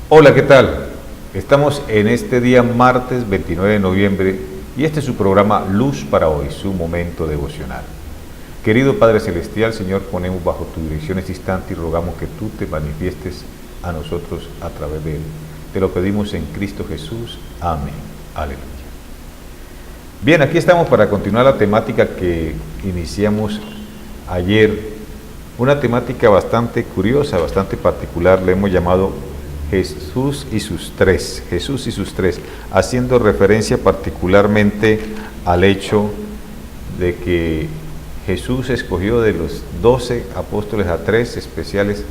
Hola, ¿qué tal? Estamos en este día martes 29 de noviembre y este es su programa Luz para Hoy, su momento devocional. Querido Padre Celestial, Señor, ponemos bajo tu dirección este instante y rogamos que tú te manifiestes a nosotros a través de él. Te lo pedimos en Cristo Jesús. Amén. Aleluya. Bien, aquí estamos para continuar la temática que iniciamos ayer. Una temática bastante curiosa, bastante particular, le hemos llamado Jesús y sus tres, haciendo referencia particularmente al hecho de que Jesús escogió de los 12 apóstoles a 3 especiales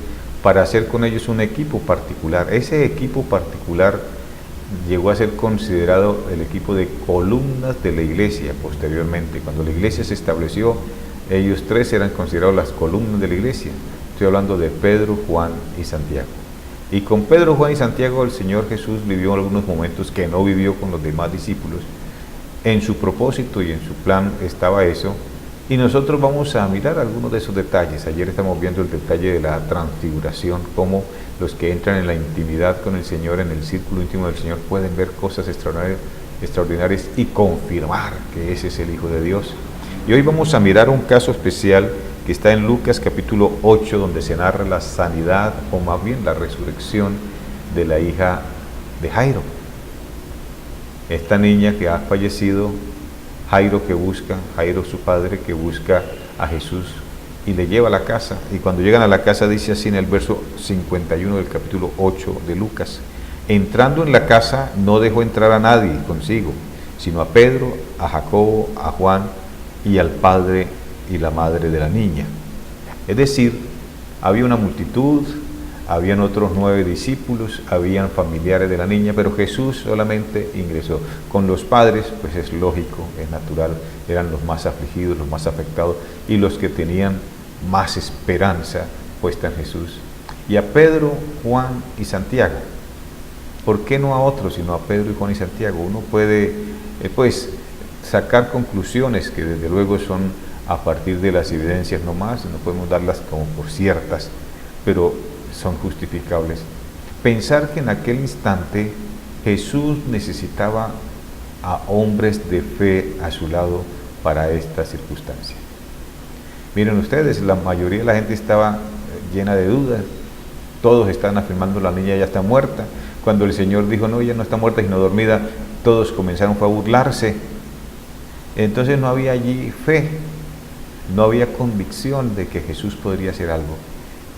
para hacer con ellos un equipo particular. Ese equipo particular llegó a ser considerado el equipo de columnas de la iglesia posteriormente. Cuando la iglesia se estableció, ellos 3 eran considerados las columnas de la iglesia. Estoy hablando de Pedro, Juan y Santiago. Y con Pedro, Juan y Santiago el Señor Jesús vivió algunos momentos que no vivió con los demás discípulos. En su propósito y en su plan estaba eso. Y nosotros vamos a mirar algunos de esos detalles. Ayer estamos viendo el detalle de la transfiguración, cómo los que entran en la intimidad con el Señor, en el círculo íntimo del Señor, pueden ver cosas extraordinarias y confirmar que ese es el Hijo de Dios. Y hoy vamos a mirar un caso especial que está en Lucas capítulo 8, donde se narra la sanidad, o más bien la resurrección de la hija de Jairo. Esta niña que ha fallecido, Jairo su padre, que busca a Jesús y le lleva a la casa. Y cuando llegan a la casa dice así en el verso 51 del capítulo 8 de Lucas: entrando en la casa no dejó entrar a nadie consigo, sino a Pedro, a Jacobo, a Juan y al padre y la madre de la niña. Es decir, había una multitud, habían otros 9 discípulos, habían familiares de la niña, pero Jesús solamente ingresó. Con los padres, pues es lógico, es natural, eran los más afligidos, los más afectados y los que tenían más esperanza puesta en Jesús. Y a Pedro, Juan y Santiago. ¿Por qué no a otros, sino a Pedro y Juan y Santiago? Uno puede, sacar conclusiones que desde luego son a partir de las evidencias nomás, no podemos darlas como por ciertas, pero son justificables. Pensar que en aquel instante Jesús necesitaba a hombres de fe a su lado para esta circunstancia. Miren ustedes, la mayoría de la gente estaba llena de dudas, todos estaban afirmando la niña ya está muerta. Cuando el Señor dijo no, ella no está muerta sino dormida, todos comenzaron a burlarse. Entonces no había allí fe, no había convicción de que Jesús podría hacer algo.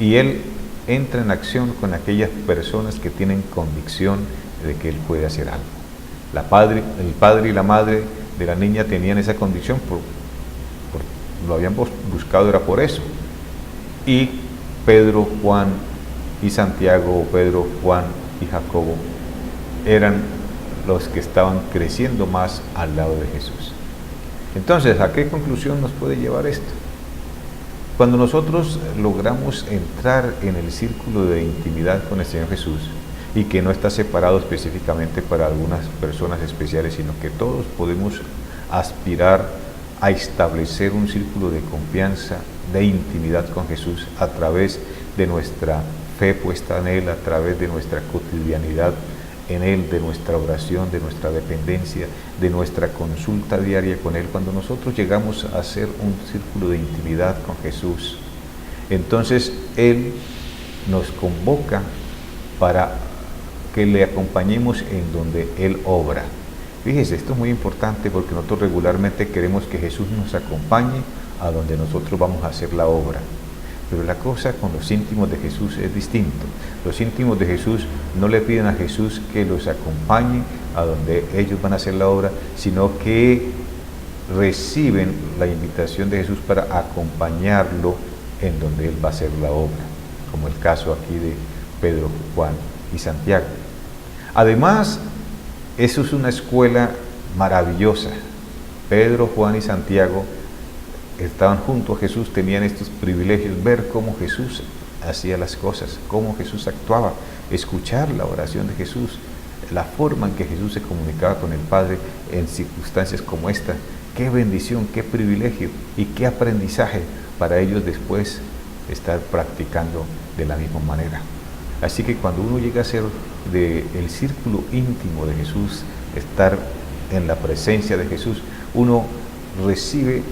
Y Él entra en acción con aquellas personas que tienen convicción de que Él puede hacer algo. El padre y la madre de la niña tenían esa convicción, lo habían buscado, era por eso. Y Pedro, Juan y Santiago, o Pedro, Juan y Jacobo, eran los que estaban creciendo más al lado de Jesús. Entonces, ¿a qué conclusión nos puede llevar esto? Cuando nosotros logramos entrar en el círculo de intimidad con el Señor Jesús, y que no está separado específicamente para algunas personas especiales, sino que todos podemos aspirar a establecer un círculo de confianza, de intimidad con Jesús a través de nuestra fe puesta en Él, a través de nuestra cotidianidad en Él, de nuestra oración, de nuestra dependencia, de nuestra consulta diaria con Él. Cuando nosotros llegamos a hacer un círculo de intimidad con Jesús, entonces Él nos convoca para que le acompañemos en donde Él obra. Fíjese, esto es muy importante porque nosotros regularmente queremos que Jesús nos acompañe a donde nosotros vamos a hacer la obra. Pero la cosa con los íntimos de Jesús es distinto. Los íntimos de Jesús no le piden a Jesús que los acompañe a donde ellos van a hacer la obra, sino que reciben la invitación de Jesús para acompañarlo en donde Él va a hacer la obra, como el caso aquí de Pedro, Juan y Santiago. Además, eso es una escuela maravillosa. Pedro, Juan y Santiago estaban junto a Jesús, tenían estos privilegios, ver cómo Jesús hacía las cosas, cómo Jesús actuaba, escuchar la oración de Jesús, la forma en que Jesús se comunicaba con el Padre en circunstancias como esta. Qué bendición, qué privilegio y qué aprendizaje para ellos después estar practicando de la misma manera. Así que cuando uno llega a ser del círculo íntimo de Jesús, estar en la presencia de Jesús, uno recibe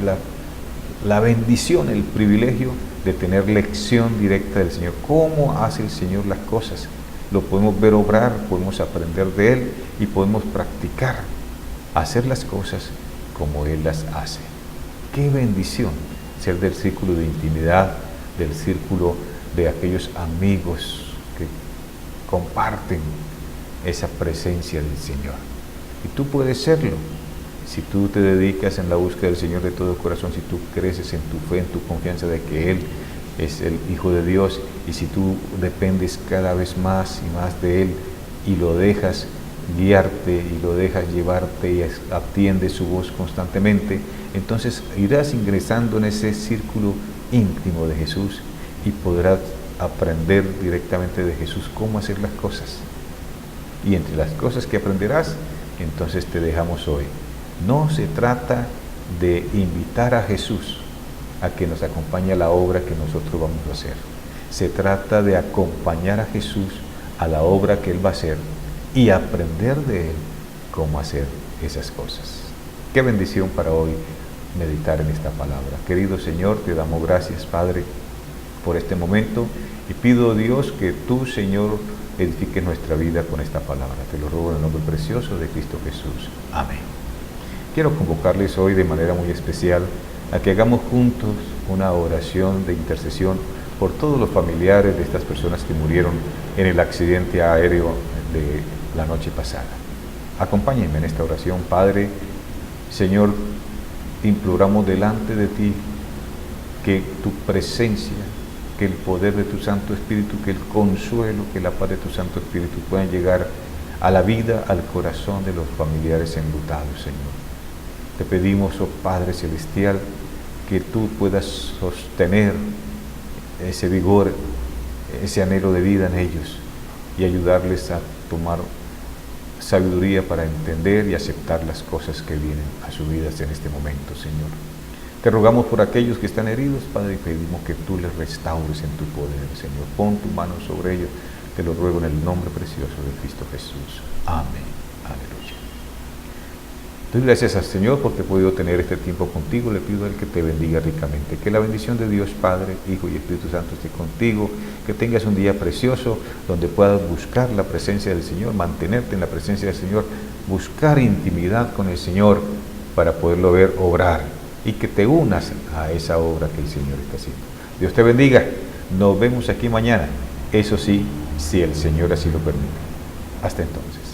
la bendición, el privilegio de tener lección directa del Señor. ¿Cómo hace el Señor las cosas? Lo podemos ver obrar, podemos aprender de Él y podemos practicar, hacer las cosas como Él las hace. ¡Qué bendición ser del círculo de intimidad, del círculo de aquellos amigos que comparten esa presencia del Señor! Y tú puedes serlo si tú te dedicas en la búsqueda del Señor de todo corazón, si tú creces en tu fe, en tu confianza de que Él es el Hijo de Dios, y si tú dependes cada vez más y más de Él y lo dejas guiarte y lo dejas llevarte y atiendes su voz constantemente, entonces irás ingresando en ese círculo íntimo de Jesús y podrás aprender directamente de Jesús cómo hacer las cosas. Y entre las cosas que aprenderás, entonces te dejamos hoy. No se trata de invitar a Jesús a que nos acompañe a la obra que nosotros vamos a hacer. Se trata de acompañar a Jesús a la obra que Él va a hacer y aprender de Él cómo hacer esas cosas. Qué bendición para hoy meditar en esta palabra. Querido Señor, te damos gracias, Padre, por este momento, y pido, Dios, que tú, Señor, edifiques nuestra vida con esta palabra. Te lo ruego en el nombre precioso de Cristo Jesús. Amén. Quiero convocarles hoy de manera muy especial a que hagamos juntos una oración de intercesión por todos los familiares de estas personas que murieron en el accidente aéreo de la noche pasada. Acompáñenme en esta oración. Padre, Señor, imploramos delante de ti que tu presencia, que el poder de tu Santo Espíritu, que el consuelo, que la paz de tu Santo Espíritu puedan llegar a la vida, al corazón de los familiares enlutados, Señor. Te pedimos, oh Padre Celestial, que tú puedas sostener ese vigor, ese anhelo de vida en ellos y ayudarles a tomar sabiduría para entender y aceptar las cosas que vienen a sus vidas en este momento, Señor. Te rogamos por aquellos que están heridos, Padre, y pedimos que tú les restaures en tu poder, Señor. Pon tu mano sobre ellos, te lo ruego en el nombre precioso de Cristo Jesús. Amén. Aleluya. Doy gracias al Señor porque he podido tener este tiempo contigo. Le pido a Él que te bendiga ricamente. Que la bendición de Dios Padre, Hijo y Espíritu Santo esté contigo. Que tengas un día precioso donde puedas buscar la presencia del Señor, mantenerte en la presencia del Señor, buscar intimidad con el Señor para poderlo ver obrar y que te unas a esa obra que el Señor está haciendo. Dios te bendiga. Nos vemos aquí mañana. Eso sí, si el Señor así lo permite. Hasta entonces.